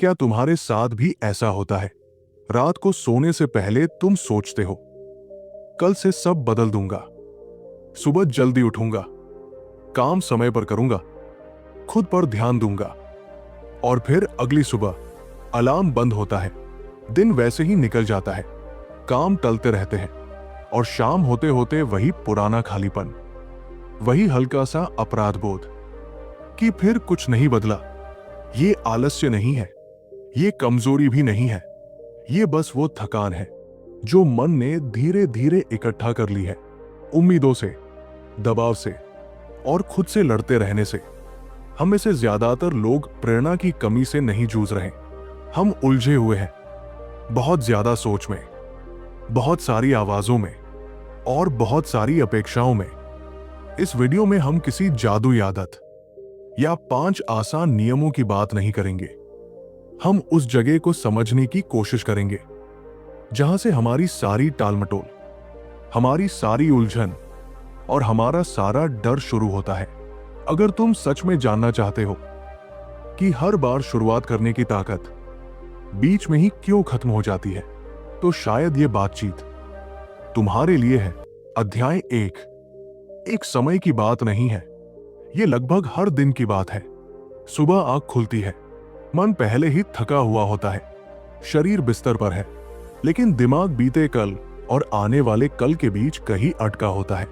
क्या तुम्हारे साथ भी ऐसा होता है? रात को सोने से पहले तुम सोचते हो, कल से सब बदल दूंगा, सुबह जल्दी उठूंगा, काम समय पर करूंगा, खुद पर ध्यान दूंगा। और फिर अगली सुबह अलार्म बंद होता है, दिन वैसे ही निकल जाता है, काम टलते रहते हैं और शाम होते होते वही पुराना खालीपन, वही हल्का सा अपराध बोध कि फिर कुछ नहीं बदला। ये आलस्य नहीं है, ये कमजोरी भी नहीं है, ये बस वो थकान है जो मन ने धीरे धीरे इकट्ठा कर ली है, उम्मीदों से, दबाव से और खुद से लड़ते रहने से। हम में से ज्यादातर लोग प्रेरणा की कमी से नहीं जूझ रहे, हम उलझे हुए हैं, बहुत ज्यादा सोच में, बहुत सारी आवाजों में और बहुत सारी अपेक्षाओं में। इस वीडियो में हम किसी जादुई आदत या 5 आसान नियमों की बात नहीं करेंगे। हम उस जगह को समझने की कोशिश करेंगे जहां से हमारी सारी टालमटोल, हमारी सारी उलझन और हमारा सारा डर शुरू होता है। अगर तुम सच में जानना चाहते हो कि हर बार शुरुआत करने की ताकत बीच में ही क्यों खत्म हो जाती है, तो शायद ये बातचीत तुम्हारे लिए है। अध्याय 1। एक समय की बात नहीं है, ये लगभग हर दिन की बात है। सुबह आंख खुलती है, मन पहले ही थका हुआ होता है, शरीर बिस्तर पर है, लेकिन दिमाग बीते कल और आने वाले कल के बीच कहीं अटका होता है।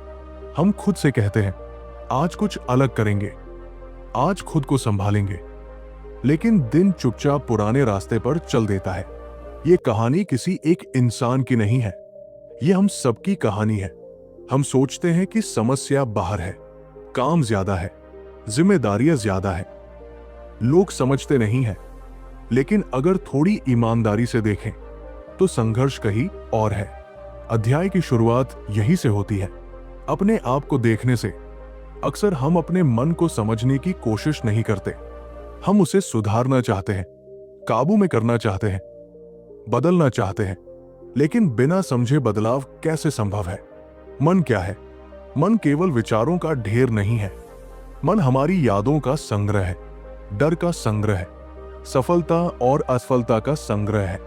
हम खुद से कहते हैं, आज कुछ अलग करेंगे, आज खुद को संभालेंगे, लेकिन दिन चुपचाप पुराने रास्ते पर चल देता है। ये कहानी किसी एक इंसान की नहीं है, ये हम सबकी कहानी है। हम सोचते हैं कि समस्या बाहर है, काम ज्यादा है, जिम्मेदारियां ज्यादा है, लोग समझते नहीं हैं। लेकिन अगर थोड़ी ईमानदारी से देखें तो संघर्ष कहीं और है। अध्याय की शुरुआत यहीं से होती है, अपने आप को देखने से। अक्सर हम अपने मन को समझने की कोशिश नहीं करते, हम उसे सुधारना चाहते हैं, काबू में करना चाहते हैं, बदलना चाहते हैं, लेकिन बिना समझे बदलाव कैसे संभव है? मन क्या है? मन केवल विचारों का ढेर नहीं है, मन हमारी यादों का संग्रह है, डर का संग्रह है, सफलता और असफलता का संग्रह है।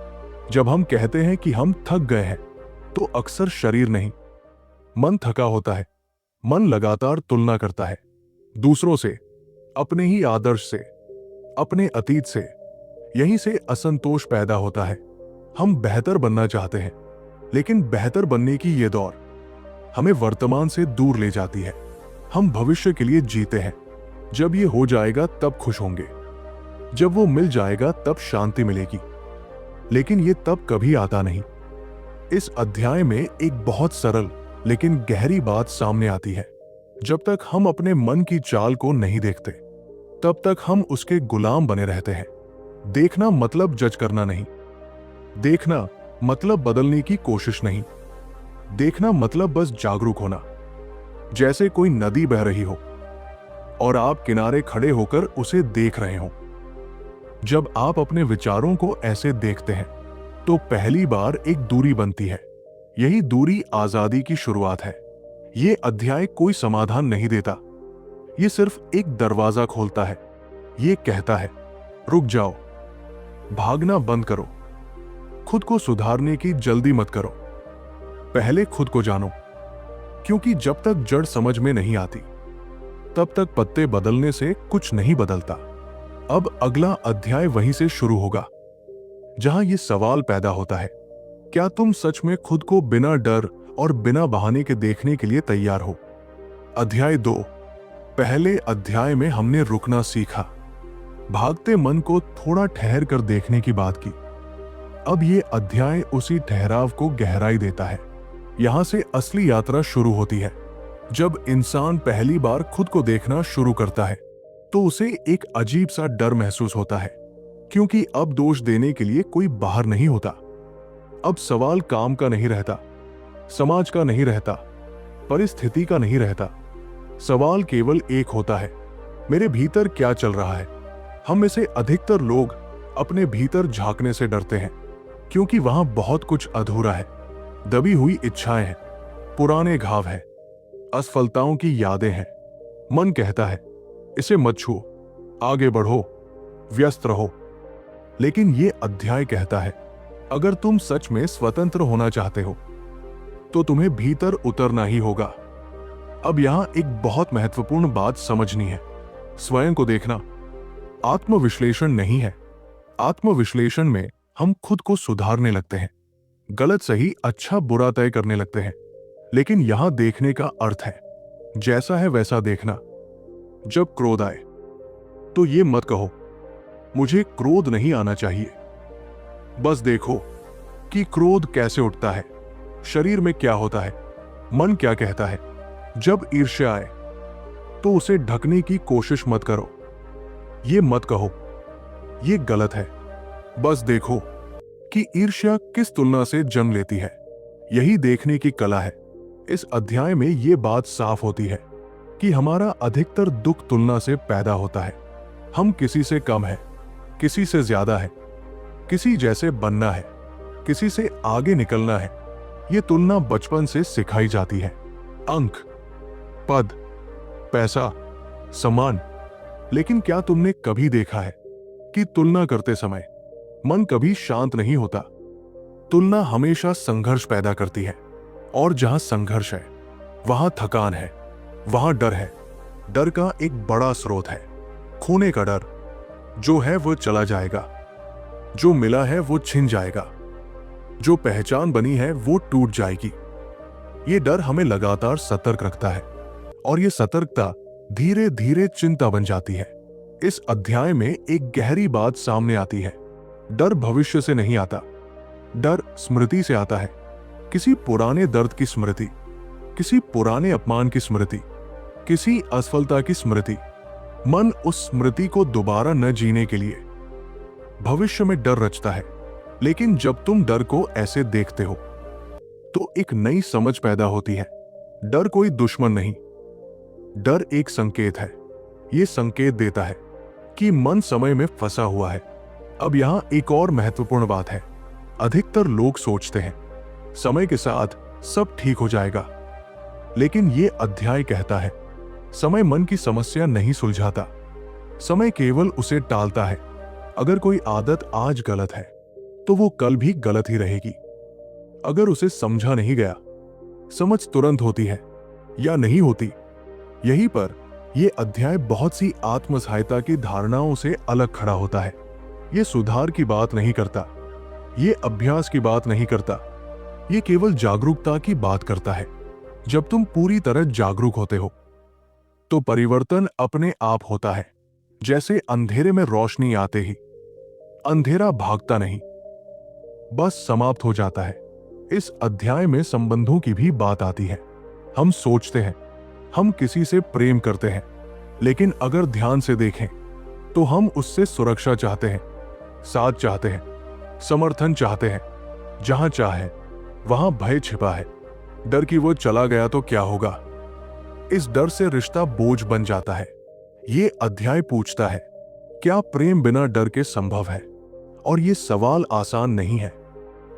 जब हम कहते हैं कि हम थक गए हैं, तो अक्सर शरीर नहीं, मन थका होता है। मन लगातार तुलना करता है, दूसरों से, अपने ही आदर्श से, अपने अतीत से। यहीं से असंतोष पैदा होता है। हम बेहतर बनना चाहते हैं, लेकिन बेहतर बनने की ये दौड़ हमें वर्तमान से दूर ले जाती है। हम भविष्य के लिए जीते हैं, जब ये हो जाएगा तब खुश होंगे, जब वो मिल जाएगा तब शांति मिलेगी, लेकिन ये तब कभी आता नहीं। इस अध्याय में एक बहुत सरल लेकिन गहरी बात सामने आती है। जब तक हम अपने मन की चाल को नहीं देखते, तब तक हम उसके गुलाम बने रहते हैं। देखना मतलब जज करना नहीं, देखना मतलब बदलने की कोशिश नहीं, देखना मतलब बस जागरूक होना। जैसे कोई नदी बह रही हो और आप किनारे खड़े होकर उसे देख रहे हो। जब आप अपने विचारों को ऐसे देखते हैं, तो पहली बार एक दूरी बनती है। यही दूरी आजादी की शुरुआत है। ये अध्याय कोई समाधान नहीं देता, ये सिर्फ एक दरवाजा खोलता है। ये कहता है, रुक जाओ, भागना बंद करो, खुद को सुधारने की जल्दी मत करो, पहले खुद को जानो। क्योंकि जब तक जड़ समझ में नहीं आती, तब तक पत्ते बदलने से कुछ नहीं बदलता। अब अगला अध्याय वहीं से शुरू होगा, जहां ये सवाल पैदा होता है, क्या तुम सच में खुद को बिना डर और बिना बहाने के देखने के लिए तैयार हो? अध्याय 2। पहले अध्याय में हमने रुकना सीखा, भागते मन को थोड़ा ठहर कर देखने की बात की। अब ये अध्याय उसी ठहराव को गहराई देता है। यहां से असली यात्रा शुरू होती है। जब इंसान पहली बार खुद को देखना शुरू करता है, तो उसे एक अजीब सा डर महसूस होता है, क्योंकि अब दोष देने के लिए कोई बाहर नहीं होता। अब सवाल काम का नहीं रहता, समाज का नहीं रहता, परिस्थिति का नहीं रहता। सवाल केवल एक होता है, मेरे भीतर क्या चल रहा है? हम में से अधिकतर लोग अपने भीतर झांकने से डरते हैं, क्योंकि वहां बहुत कुछ अधूरा है। दबी हुई इच्छाएं हैं, पुराने घाव हैं, असफलताओं की यादें हैं। मन कहता है, इसे मत छुओ, आगे बढ़ो, व्यस्त रहो। लेकिन ये अध्याय कहता है, अगर तुम सच में स्वतंत्र होना चाहते हो तो तुम्हें भीतर उतरना ही होगा। अब यहां एक बहुत महत्वपूर्ण बात समझनी है। स्वयं को देखना आत्मविश्लेषण नहीं है। आत्मविश्लेषण में हम खुद को सुधारने लगते हैं, गलत सही अच्छा बुरा तय करने लगते हैं। लेकिन यहां देखने का अर्थ है जैसा है वैसा देखना। जब क्रोध आए तो ये मत कहो मुझे क्रोध नहीं आना चाहिए। बस देखो कि क्रोध कैसे उठता है, शरीर में क्या होता है, मन क्या कहता है। जब ईर्ष्या आए तो उसे ढकने की कोशिश मत करो। ये मत कहो ये गलत है। बस देखो कि ईर्ष्या किस तुलना से जन्म लेती है। यही देखने की कला है। इस अध्याय में यह बात साफ होती है कि हमारा अधिकतर दुख तुलना से पैदा होता है। हम किसी से कम है, किसी से ज्यादा है, किसी जैसे बनना है, किसी से आगे निकलना है। यह तुलना बचपन से सिखाई जाती है। अंक, पद, पैसा, सम्मान। लेकिन क्या तुमने कभी देखा है कि तुलना करते समय मन कभी शांत नहीं होता? तुलना हमेशा संघर्ष पैदा करती है, और जहां संघर्ष है वहां थकान है, वहां डर है। डर का एक बड़ा स्रोत है खोने का डर। जो है वो चला जाएगा, जो मिला है वो छिन जाएगा, जो पहचान बनी है वो टूट जाएगी। ये डर हमें लगातार सतर्क रखता है, और ये सतर्कता धीरे धीरे चिंता बन जाती है। इस अध्याय में एक गहरी बात सामने आती है। डर भविष्य से नहीं आता, डर स्मृति से आता है। किसी पुराने दर्द की स्मृति, किसी पुराने अपमान की स्मृति, किसी असफलता की स्मृति। मन उस स्मृति को दोबारा न जीने के लिए भविष्य में डर रचता है। लेकिन जब तुम डर को ऐसे देखते हो तो एक नई समझ पैदा होती है। डर कोई दुश्मन नहीं, डर एक संकेत है। यह संकेत देता है कि मन समय में फंसा हुआ है। अब यहां एक और महत्वपूर्ण बात है। अधिकतर लोग सोचते हैं समय के साथ सब ठीक हो जाएगा, लेकिन यह अध्याय कहता है समय मन की समस्या नहीं सुलझाता, समय केवल उसे टालता है। अगर कोई आदत आज गलत है तो वो कल भी गलत ही रहेगी। अगर उसे समझा नहीं गया, समझ तुरंत होती है या नहीं होती। यहीं पर यह अध्याय बहुत सी आत्म सहायता की धारणाओं से अलग खड़ा होता है। यह सुधार की बात नहीं करता, यह अभ्यास की बात नहीं करता, यह केवल जागरूकता की बात करता है। जब तुम पूरी तरह जागरूक होते हो तो परिवर्तन अपने आप होता है। जैसे अंधेरे में रोशनी आते ही अंधेरा भागता नहीं, बस समाप्त हो जाता है। इस अध्याय में संबंधों की भी बात आती है। हम सोचते हैं हम किसी से प्रेम करते हैं, लेकिन अगर ध्यान से देखें तो हम उससे सुरक्षा चाहते हैं, साथ चाहते हैं, समर्थन चाहते हैं। जहां चाहे वहां भय छिपा है। डर कि वो चला गया तो क्या होगा। इस डर से रिश्ता बोझ बन जाता है। ये अध्याय पूछता है क्या प्रेम बिना डर के संभव है? और ये सवाल आसान नहीं है,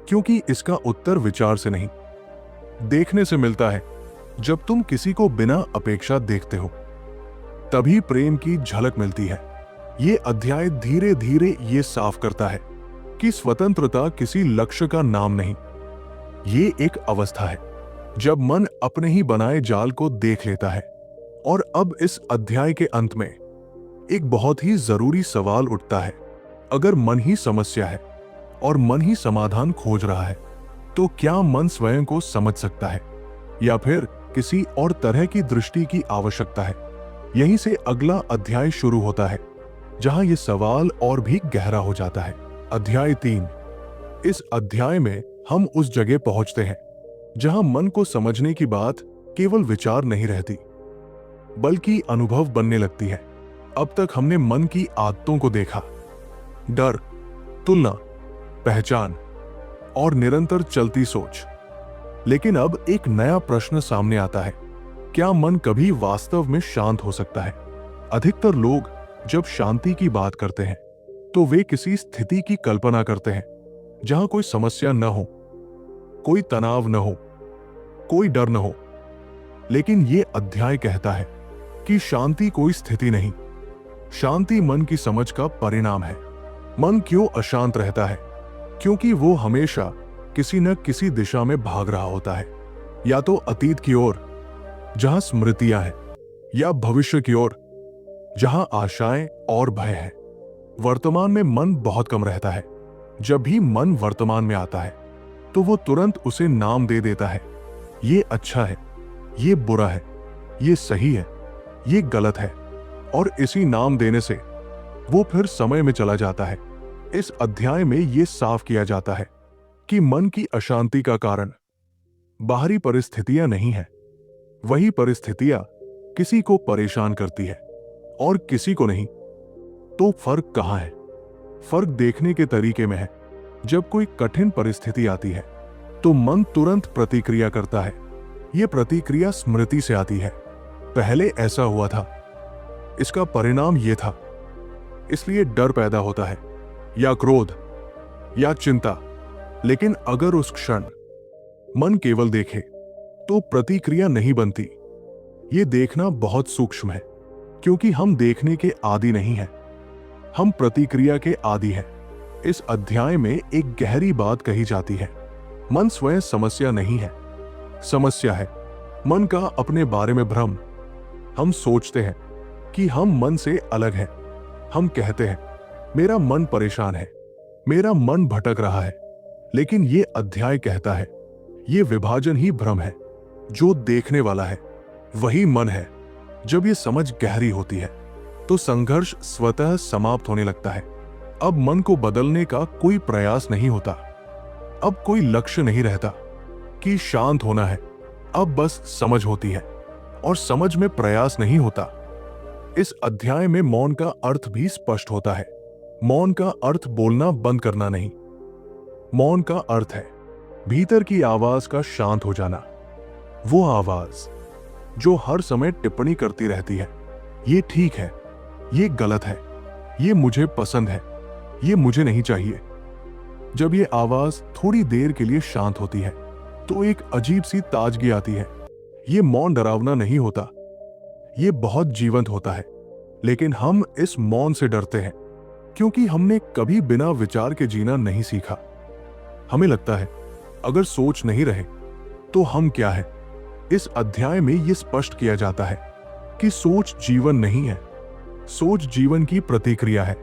क्योंकि इसका उत्तर विचार से नहीं देखने से मिलता है। जब तुम किसी को बिना अपेक्षा देखते हो तभी प्रेम की झलक मिलती है। ये अध्याय धीरे धीरे ये साफ करता है कि स्वतंत्रता किसी लक्ष्य का नाम नहीं, ये एक अवस्था है जब मन अपने ही बनाए जाल को देख लेता है। और अब इस अध्याय के अंत में एक बहुत ही जरूरी सवाल उठता है। अगर मन ही समस्या है और मन ही समाधान खोज रहा है, तो क्या मन स्वयं को समझ सकता है या फिर किसी और तरह की दृष्टि की आवश्यकता है? यहीं से अगला अध्याय शुरू होता है, जहां यह सवाल और भी गहरा हो जाता है। अध्याय 3। इस अध्याय में हम उस जगह पहुंचते हैं जहां मन को समझने की बात केवल विचार नहीं रहती, बल्कि अनुभव बनने लगती है। अब तक हमने मन की आदतों को देखा, डर, तुलना, पहचान और निरंतर चलती सोच। लेकिन अब एक नया प्रश्न सामने आता है, क्या मन कभी वास्तव में शांत हो सकता है? अधिकतर लोग जब शांति की बात करते हैं तो वे किसी स्थिति की कल्पना करते हैं जहां कोई समस्या न हो, कोई तनाव न हो, कोई डर न हो। लेकिन यह अध्याय कहता है कि शांति कोई स्थिति नहीं, शांति मन की समझ का परिणाम है। मन क्यों अशांत रहता है? क्योंकि वो हमेशा किसी न किसी दिशा में भाग रहा होता है, या तो अतीत की ओर जहां स्मृतियां हैं, या भविष्य की ओर जहां आशाएं और भय है। वर्तमान में मन बहुत कम रहता है। जब भी मन वर्तमान में आता है तो वो तुरंत उसे नाम दे देता है। ये अच्छा है, ये बुरा है, ये सही है, ये गलत है, और इसी नाम देने से वो फिर समय में चला जाता है। इस अध्याय में ये साफ किया जाता है कि मन की अशांति का कारण बाहरी परिस्थितियां नहीं है। वही परिस्थितियां किसी को परेशान करती है और किसी को नहीं। तो फर्क कहां है? फर्क देखने के तरीके में है। जब कोई कठिन परिस्थिति आती है तो मन तुरंत प्रतिक्रिया करता है। यह प्रतिक्रिया स्मृति से आती है। पहले ऐसा हुआ था, इसका परिणाम यह था, इसलिए डर पैदा होता है, या क्रोध, या चिंता। लेकिन अगर उस क्षण मन केवल देखे तो प्रतिक्रिया नहीं बनती। यह देखना बहुत सूक्ष्म है, क्योंकि हम देखने के आदी नहीं हैं, हम प्रतिक्रिया के आदी हैं। इस अध्याय में एक गहरी बात कही जाती है। मन स्वयं समस्या नहीं है, समस्या है मन का अपने बारे में भ्रम। हम सोचते हैं कि हम मन से अलग हैं। हम कहते हैं, मेरा मन परेशान है, मेरा मन भटक रहा है। लेकिन ये अध्याय कहता है, ये विभाजन ही भ्रम है। जो देखने वाला है वही मन है। जब ये समझ गहरी होती है तो संघर्ष स्वतः समाप्त होने लगता है। अब मन को बदलने का कोई प्रयास नहीं होता। अब कोई लक्ष्य नहीं रहता कि शांत होना है। अब बस समझ होती है, और समझ में प्रयास नहीं होता। इस अध्याय में मौन का अर्थ भी स्पष्ट होता है। मौन का अर्थ बोलना बंद करना नहीं। मौन का अर्थ है भीतर की आवाज का शांत हो जाना। वो आवाज जो हर समय टिप्पणी करती रहती है, ये ठीक है, ये गलत है, ये मुझे पसंद है, ये मुझे नहीं चाहिए। जब ये आवाज थोड़ी देर के लिए शांत होती है तो एक अजीब सी ताजगी आती है। ये मौन डरावना नहीं होता, ये बहुत जीवंत होता है। लेकिन हम इस मौन से डरते हैं क्योंकि हमने कभी बिना विचार के जीना नहीं सीखा। हमें लगता है अगर सोच नहीं रहे तो हम क्या है। इस अध्याय में यह स्पष्ट किया जाता है कि सोच जीवन नहीं है, सोच जीवन की प्रतिक्रिया है।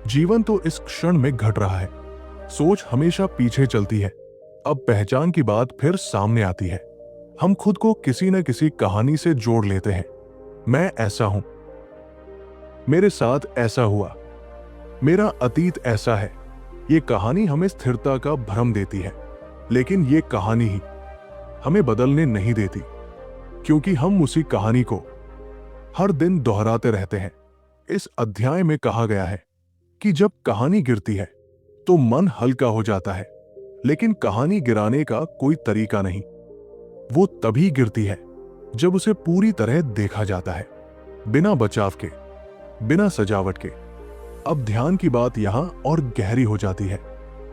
जीवन तो इस क्षण में घट रहा है, सोच हमेशा पीछे चलती है। अब पहचान की बात फिर सामने आती है। हम खुद को किसी न किसी कहानी से जोड़ लेते हैं। मैं ऐसा हूं, मेरे साथ ऐसा हुआ, मेरा अतीत ऐसा है। ये कहानी हमें स्थिरता का भ्रम देती है, लेकिन ये कहानी ही हमें बदलने नहीं देती, क्योंकि हम उसी कहानी को हर दिन दोहराते रहते हैं। इस अध्याय में कहा गया है कि जब कहानी गिरती है तो मन हल्का हो जाता है, लेकिन कहानी गिराने का कोई तरीका नहीं। वो तभी गिरती है जब उसे पूरी तरह देखा जाता है, बिना बचाव के, बिना सजावट के। अब ध्यान की बात यहां और गहरी हो जाती है।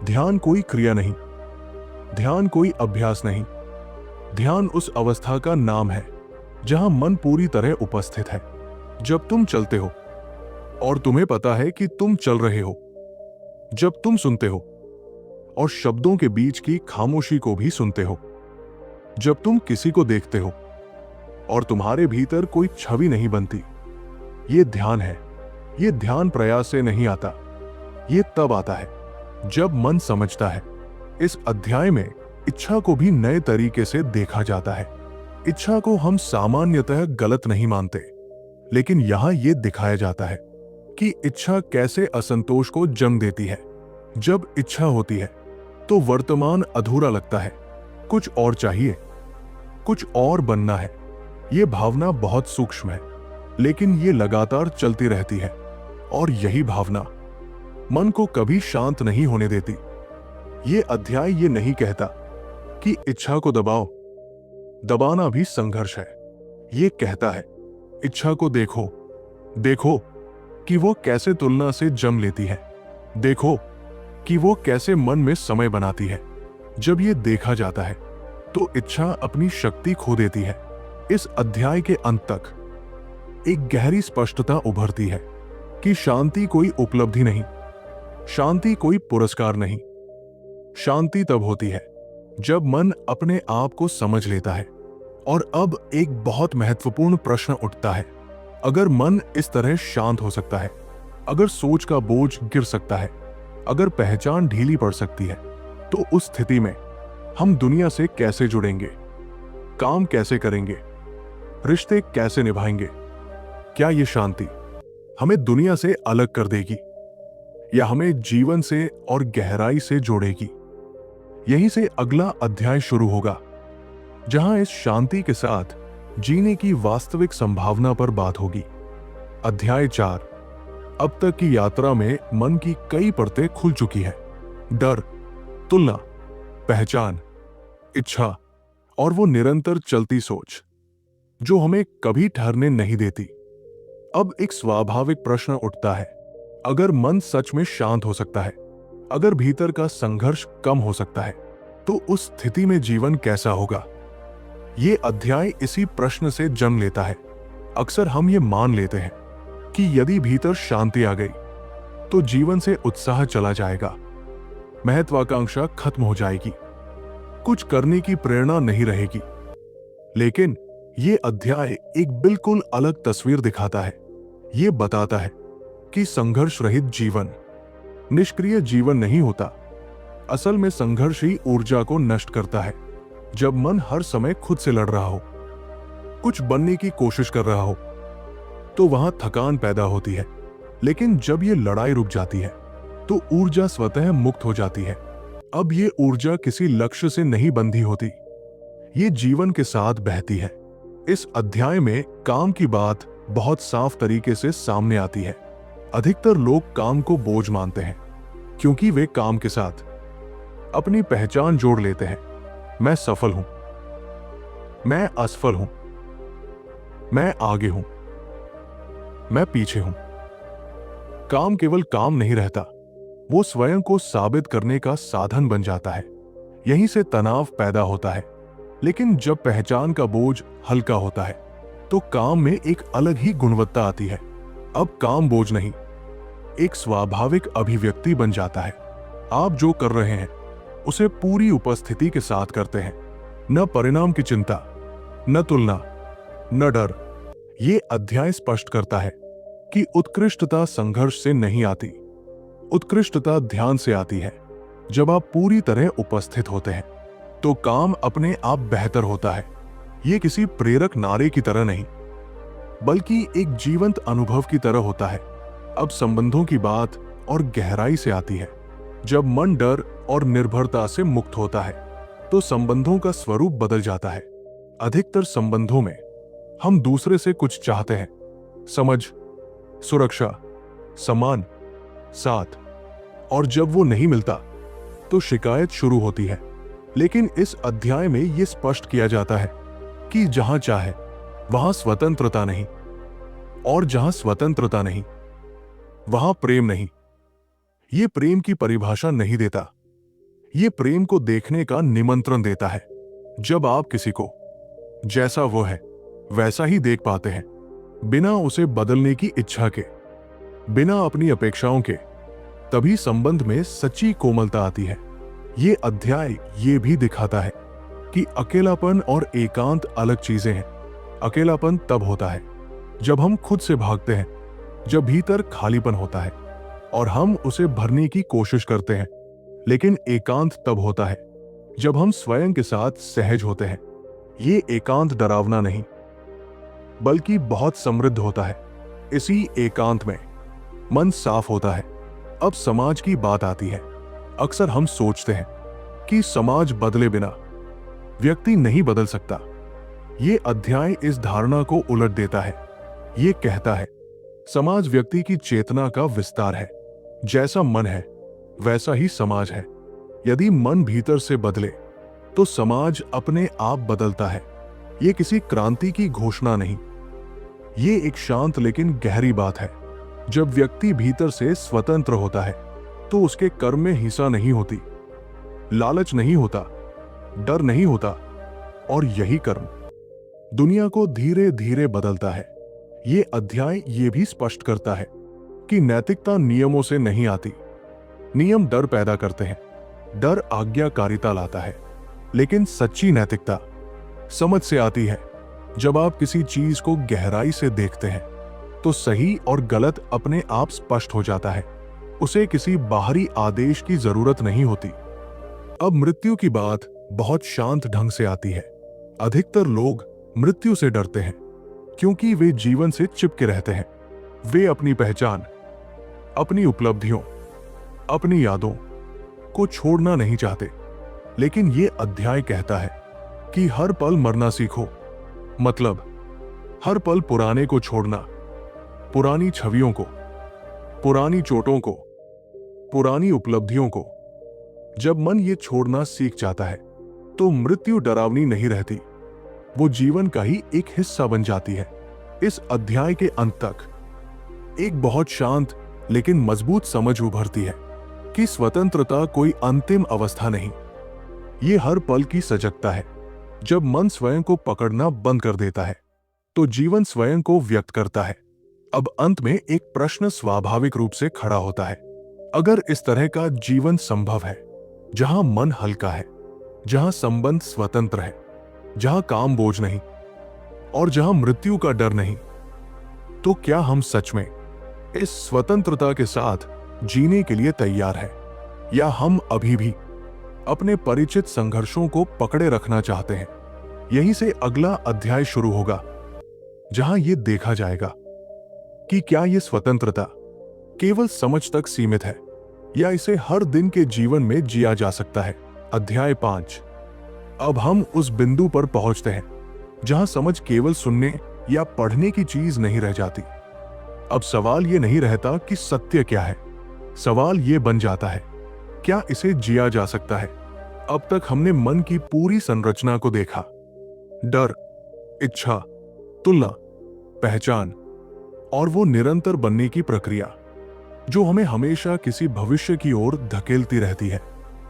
ध्यान कोई क्रिया नहीं, ध्यान कोई अभ्यास नहीं। ध्यान उस अवस्था का नाम है जहां मन पूरी तरह उपस्थित है। जब तुम चलते हो और तुम्हें पता है कि तुम चल रहे हो, जब तुम सुनते हो और शब्दों के बीच की खामोशी को भी सुनते हो, जब तुम किसी को देखते हो और तुम्हारे भीतर कोई छवि नहीं बनती, ये ध्यान है। ये ध्यान प्रयास से नहीं आता, ये तब आता है जब मन समझता है। इस अध्याय में इच्छा को भी नए तरीके से देखा जाता है। इच्छा को हम सामान्यतः गलत नहीं मानते, लेकिन यहां यह दिखाया जाता है कि इच्छा कैसे असंतोष को जन्म देती है। जब इच्छा होती है तो वर्तमान अधूरा लगता है, कुछ और चाहिए, कुछ और बनना है। यह भावना बहुत सूक्ष्म है, लेकिन ये लगातार चलती रहती है, और यही भावना मन को कभी शांत नहीं होने देती। ये अध्याय ये नहीं कहता कि इच्छा को दबाओ, दबाना भी संघर्ष है। ये कहता है, इच्छा को देखो, देखो कि वो कैसे तुलना से जम लेती है, देखो कि वो कैसे मन में समय बनाती है। जब ये देखा जाता है तो इच्छा अपनी शक्ति खो देती है। इस अध्याय के अंत तक एक गहरी स्पष्टता उभरती है कि शांति कोई उपलब्धि नहीं, शांति कोई पुरस्कार नहीं। शांति तब होती है जब मन अपने आप को समझ लेता है। और अब एक बहुत महत्वपूर्ण प्रश्न उठता है, अगर मन इस तरह शांत हो सकता है, अगर सोच का बोझ गिर सकता है, अगर पहचान ढीली पड़ सकती है, तो उस स्थिति में हम दुनिया से कैसे जुड़ेंगे, काम कैसे करेंगे, रिश्ते कैसे निभाएंगे? क्या ये शांति हमें दुनिया से अलग कर देगी या हमें जीवन से और गहराई से जोड़ेगी? यहीं से अगला अध्याय शुरू होगा, जहां इस शांति के साथ जीने की वास्तविक संभावना पर बात होगी। अध्याय 4। अब तक की यात्रा में मन की कई परतें खुल चुकी है। डर, तुलना, पहचान, इच्छा और वो निरंतर चलती सोच जो हमें कभी ठहरने नहीं देती। अब एक स्वाभाविक प्रश्न उठता है, अगर मन सच में शांत हो सकता है, अगर भीतर का संघर्ष कम हो सकता है, तो उस स्थिति में जीवन कैसा होगा? ये अध्याय इसी प्रश्न से जन्म लेता है। अक्सर हम ये मान लेते हैं कि यदि भीतर शांति आ गई तो जीवन से उत्साह चला जाएगा, महत्वाकांक्षा खत्म हो जाएगी, कुछ करने की प्रेरणा नहीं रहेगी। लेकिन ये अध्याय एक बिल्कुल अलग तस्वीर दिखाता है। ये बताता है कि संघर्ष रहित जीवन निष्क्रिय जीवन नहीं होता। असल में संघर्ष ही ऊर्जा को नष्ट करता है। जब मन हर समय खुद से लड़ रहा हो, कुछ बनने की कोशिश कर रहा हो, तो वहां थकान पैदा होती है। लेकिन जब ये लड़ाई रुक जाती है तो ऊर्जा स्वतः मुक्त हो जाती है। अब ये ऊर्जा किसी लक्ष्य से नहीं बंधी होती, ये जीवन के साथ बहती है। इस अध्याय में काम की बात बहुत साफ तरीके से सामने आती है। अधिकतर लोग काम को बोझ मानते हैं क्योंकि वे काम के साथ अपनी पहचान जोड़ लेते हैं। मैं सफल हूं, मैं असफल हूं, मैं आगे हूं, मैं पीछे हूं। काम केवल काम नहीं रहता, वो स्वयं को साबित करने का साधन बन जाता है। यहीं से तनाव पैदा होता है। लेकिन जब पहचान का बोझ हल्का होता है तो काम में एक अलग ही गुणवत्ता आती है। अब काम बोझ नहीं, एक स्वाभाविक अभिव्यक्ति बन जाता है। आप जो कर रहे हैं उसे पूरी उपस्थिति के साथ करते हैं, न परिणाम की चिंता, न तुलना, न डर। ये अध्याय स्पष्ट करता है कि उत्कृष्टता संघर्ष से नहीं आती, उत्कृष्टता ध्यान से आती है। जब आप पूरी तरह उपस्थित होते हैं तो काम अपने आप बेहतर होता है। ये किसी प्रेरक नारे की तरह नहीं, बल्कि एक जीवंत अनुभव की तरह होता है। अब संबंधों की बात और गहराई से आती है। जब मन डर और निर्भरता से मुक्त होता है तो संबंधों का स्वरूप बदल जाता है। अधिकतर संबंधों में हम दूसरे से कुछ चाहते हैं, समझ, सुरक्षा, सम्मान, साथ, और जब वो नहीं मिलता तो शिकायत शुरू होती है। लेकिन इस अध्याय में यह स्पष्ट किया जाता है कि जहां चाहे वहां स्वतंत्रता नहीं, और जहां स्वतंत्रता नहीं वहां प्रेम नहीं। यह प्रेम की परिभाषा नहीं देता, यह प्रेम को देखने का निमंत्रण देता है। जब आप किसी को जैसा वो है वैसा ही देख पाते हैं, बिना उसे बदलने की इच्छा के, बिना अपनी अपेक्षाओं के, तभी संबंध में सच्ची कोमलता आती है। ये अध्याय ये भी दिखाता है कि अकेलापन और एकांत अलग चीजें हैं। अकेलापन तब होता है जब हम खुद से भागते हैं, जब भीतर खालीपन होता है और हम उसे भरने की कोशिश करते हैं। लेकिन एकांत तब होता है जब हम स्वयं के साथ सहज होते हैं। ये एकांत डरावना नहीं, बल्कि बहुत समृद्ध होता है। इसी एकांत में मन साफ होता है। अब समाज की बात आती है। अक्सर हम सोचते हैं कि समाज बदले बिना व्यक्ति नहीं बदल सकता। ये अध्याय इस धारणा को उलट देता है। ये कहता है, समाज व्यक्ति की चेतना का विस्तार है। जैसा मन है वैसा ही समाज है। यदि मन भीतर से बदले तो समाज अपने आप बदलता है। ये किसी क्रांति की घोषणा नहीं, ये एक शांत लेकिन गहरी बात है। जब व्यक्ति भीतर से स्वतंत्र होता है तो उसके कर्म में हिंसा नहीं होती, लालच नहीं होता, डर नहीं होता, और यही कर्म दुनिया को धीरे धीरे बदलता है। ये अध्याय ये भी स्पष्ट करता है कि नैतिकता नियमों से नहीं आती, नियम डर पैदा करते हैं, डर आज्ञाकारिता लाता है, लेकिन सच्ची नैतिकता समझ से आती है। जब आप किसी चीज को गहराई से देखते हैं तो सही और गलत अपने आप स्पष्ट हो जाता है। उसे किसी बाहरी आदेश की जरूरत नहीं होती। अब मृत्यु की बात बहुत शांत ढंग से आती है। अधिकतर लोग मृत्यु से डरते हैं क्योंकि वे जीवन से चिपके रहते हैं। वे अपनी पहचान, अपनी उपलब्धियों, अपनी यादों को छोड़ना नहीं चाहते। लेकिन ये अध्याय कहता है कि हर पल मरना सीखो। मतलब हर पल पुराने को छोड़ना, पुरानी छवियों को, पुरानी चोटों को, पुरानी उपलब्धियों को। जब मन ये छोड़ना सीख जाता है तो मृत्यु डरावनी नहीं रहती, वो जीवन का ही एक हिस्सा बन जाती है। इस अध्याय के अंत तक एक बहुत शांत लेकिन मजबूत समझ उभरती है कि स्वतंत्रता कोई अंतिम अवस्था नहीं, ये हर पल की सजगता है। जब मन स्वयं को पकड़ना बंद कर देता है तो जीवन स्वयं को व्यक्त करता है। अब अंत में एक प्रश्न स्वाभाविक रूप से खड़ा होता है। अगर इस तरह का जीवन संभव है, जहां मन हल्का है, जहां संबंध स्वतंत्र है, जहां काम बोझ नहीं और जहां मृत्यु का डर नहीं, तो क्या हम सच में इस स्वतंत्रता के साथ जीने के लिए तैयार हैं? या हम अभी भी अपने परिचित संघर्षों को पकड़े रखना चाहते हैं? यहीं से अगला अध्याय शुरू होगा, जहां यह देखा जाएगा कि क्या यह स्वतंत्रता केवल समझ तक सीमित है या इसे हर दिन के जीवन में जिया जा सकता है। अध्याय 5। अब हम उस बिंदु पर पहुंचते हैं जहां समझ केवल सुनने या पढ़ने की चीज नहीं रह जाती। अब सवाल यह नहीं रहता कि सत्य क्या है, सवाल यह बन जाता है क्या इसे जिया जा सकता है। अब तक हमने मन की पूरी संरचना को देखा, डर, इच्छा, तुलना, पहचान और वो निरंतर बनने की प्रक्रिया जो हमें हमेशा किसी भविष्य की ओर धकेलती रहती है।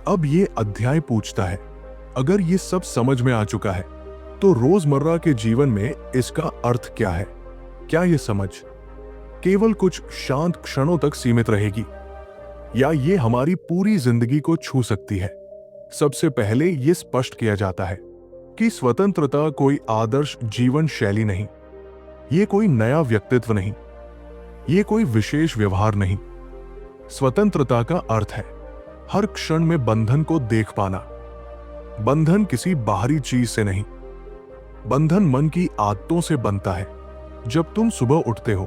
अब ये अध्याय पूछता है, अगर ये सब समझ में आ चुका है तो रोजमर्रा के जीवन में इसका अर्थ क्या है? क्या ये समझ केवल कुछ शांत क्षणों तक सीमित रहेगी या ये हमारी पूरी जिंदगी को छू सकती है? सबसे पहले ये स्पष्ट किया जाता है कि स्वतंत्रता कोई आदर्श जीवन शैली नहीं, ये कोई नया व्यक्तित्व नहीं, ये कोई विशेष व्यवहार नहीं। स्वतंत्रता का अर्थ है हर क्षण में बंधन को देख पाना। बंधन किसी बाहरी चीज से नहीं, बंधन मन की आदतों से बनता है। जब तुम सुबह उठते हो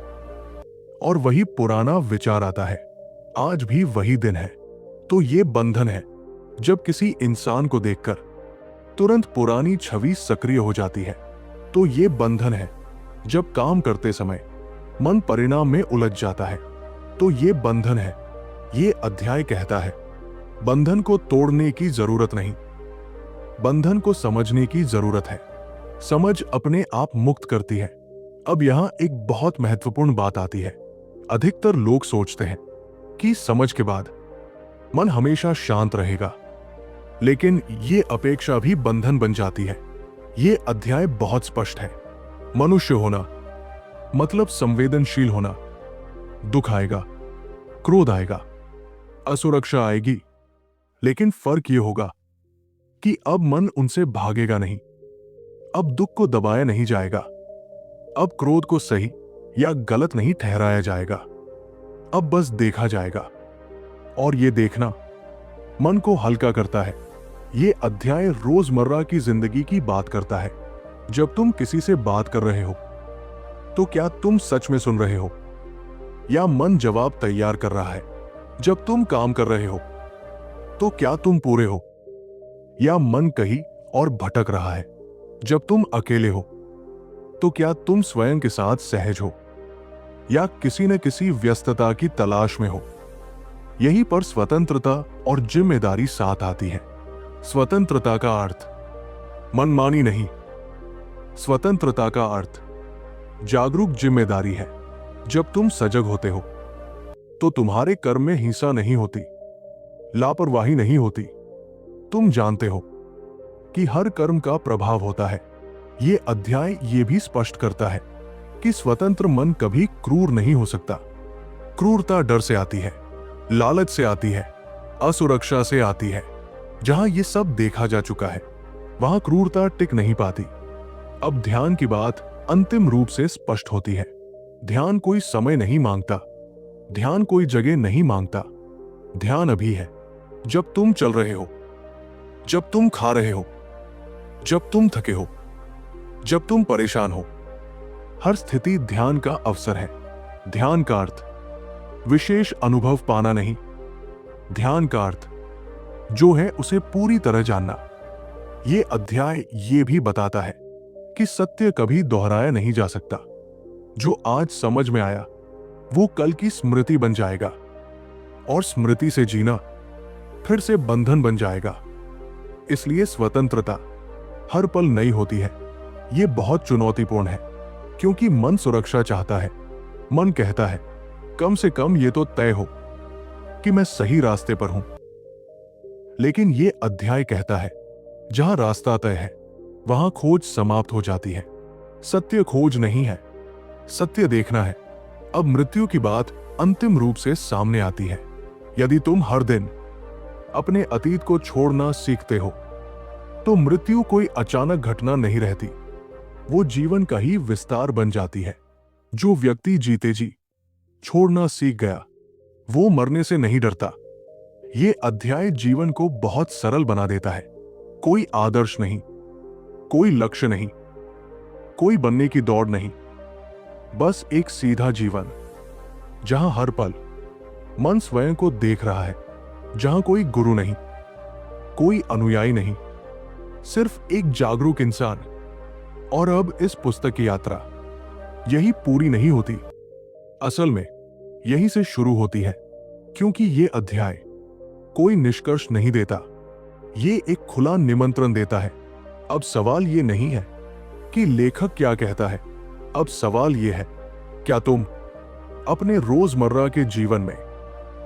और वही पुराना विचार आता है, आज भी वही दिन है, तो ये बंधन है। जब किसी इंसान को देखकर तुरंत पुरानी छवि सक्रिय हो जाती है, तो ये बंधन है। जब काम करते समय मन परिणाम में उलझ जाता है, तो ये बंधन है। ये अध्याय कहता है बंधन को तोड़ने की जरूरत नहीं, बंधन को समझने की जरूरत है। समझ अपने आप मुक्त करती है। अब यहां एक बहुत महत्वपूर्ण बात आती है। अधिकतर लोग सोचते हैं कि समझ के बाद मन हमेशा शांत रहेगा, लेकिन ये अपेक्षा भी बंधन बन जाती है। ये अध्याय बहुत स्पष्ट है। मनुष्य होना मतलब संवेदनशील होना। दुख आएगा, क्रोध आएगा, असुरक्षा आएगी, लेकिन फर्क यह होगा कि अब मन उनसे भागेगा नहीं। अब दुख को दबाया नहीं जाएगा, अब क्रोध को सही या गलत नहीं ठहराया जाएगा, अब बस देखा जाएगा। और ये देखना मन को हल्का करता है। ये अध्याय रोजमर्रा की जिंदगी की बात करता है। जब तुम किसी से बात कर रहे हो तो क्या तुम सच में सुन रहे हो या मन जवाब तैयार कर रहा है? जब तुम काम कर रहे हो तो क्या तुम पूरे हो या मन कहीं और भटक रहा है? जब तुम अकेले हो तो क्या तुम स्वयं के साथ सहज हो या किसी न किसी व्यस्तता की तलाश में हो? यहीं पर स्वतंत्रता और जिम्मेदारी साथ आती है। स्वतंत्रता का अर्थ मनमानी नहीं, स्वतंत्रता का अर्थ जागरूक जिम्मेदारी है। जब तुम सजग होते हो तो तुम्हारे कर्म में हिंसा नहीं होती, लापरवाही नहीं होती। तुम जानते हो कि हर कर्म का प्रभाव होता है। ये अध्याय ये भी स्पष्ट करता है कि स्वतंत्र मन कभी क्रूर नहीं हो सकता। क्रूरता डर से आती है, लालच से आती है, असुरक्षा से आती है। जहां ये सब देखा जा चुका है वहां क्रूरता टिक नहीं पाती। अब ध्यान की बात अंतिम रूप से स्पष्ट होती है। ध्यान कोई समय नहीं मांगता, ध्यान कोई जगह नहीं मांगता। ध्यान अभी है, जब तुम चल रहे हो, जब तुम खा रहे हो, जब तुम थके हो, जब तुम परेशान हो। हर स्थिति ध्यान का अवसर है। ध्यान का अर्थ विशेष अनुभव पाना नहीं, ध्यान का अर्थ जो है उसे पूरी तरह जानना। ये अध्याय ये भी बताता है कि सत्य कभी दोहराया नहीं जा सकता। जो आज समझ में आया वो कल की स्मृति बन जाएगा, और स्मृति से जीना फिर से बंधन बन जाएगा। इसलिए स्वतंत्रता हर पल नई होती है। ये बहुत चुनौतीपूर्ण है, क्योंकि मन सुरक्षा चाहता है। मन कहता है कम से कम ये तो तय हो कि मैं सही रास्ते पर हूं। लेकिन ये अध्याय कहता है जहां रास्ता तय है वहां खोज समाप्त हो जाती है। सत्य खोज नहीं है, सत्य देखना है। अब मृत्यु की बात अंतिम रूप से सामने आती है। यदि तुम हर दिन अपने अतीत को छोड़ना सीखते हो तो मृत्यु कोई अचानक घटना नहीं रहती, वो जीवन का ही विस्तार बन जाती है। जो व्यक्ति जीते जी छोड़ना सीख गया वो मरने से नहीं डरता। ये अध्याय जीवन को बहुत सरल बना देता है। कोई आदर्श नहीं, कोई लक्ष्य नहीं, कोई बनने की दौड़ नहीं, बस एक सीधा जीवन जहां हर पल मन स्वयं को देख रहा है, जहां कोई गुरु नहीं, कोई अनुयायी नहीं, सिर्फ एक जागरूक इंसान। और अब इस पुस्तक की यात्रा यही पूरी नहीं होती, असल में यहीं से शुरू होती है। क्योंकि ये अध्याय कोई निष्कर्ष नहीं देता, ये एक खुला निमंत्रण देता है। अब सवाल ये नहीं है कि लेखक क्या कहता है, अब सवाल ये है क्या तुम अपने रोजमर्रा के जीवन में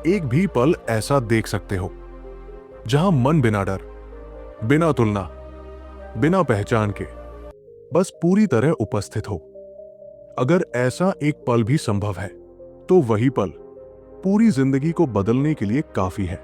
एक भी पल ऐसा देख सकते हो जहां मन बिना डर, बिना तुलना, बिना पहचान के बस पूरी तरह उपस्थित हो। अगर ऐसा एक पल भी संभव है तो वही पल पूरी जिंदगी को बदलने के लिए काफी है।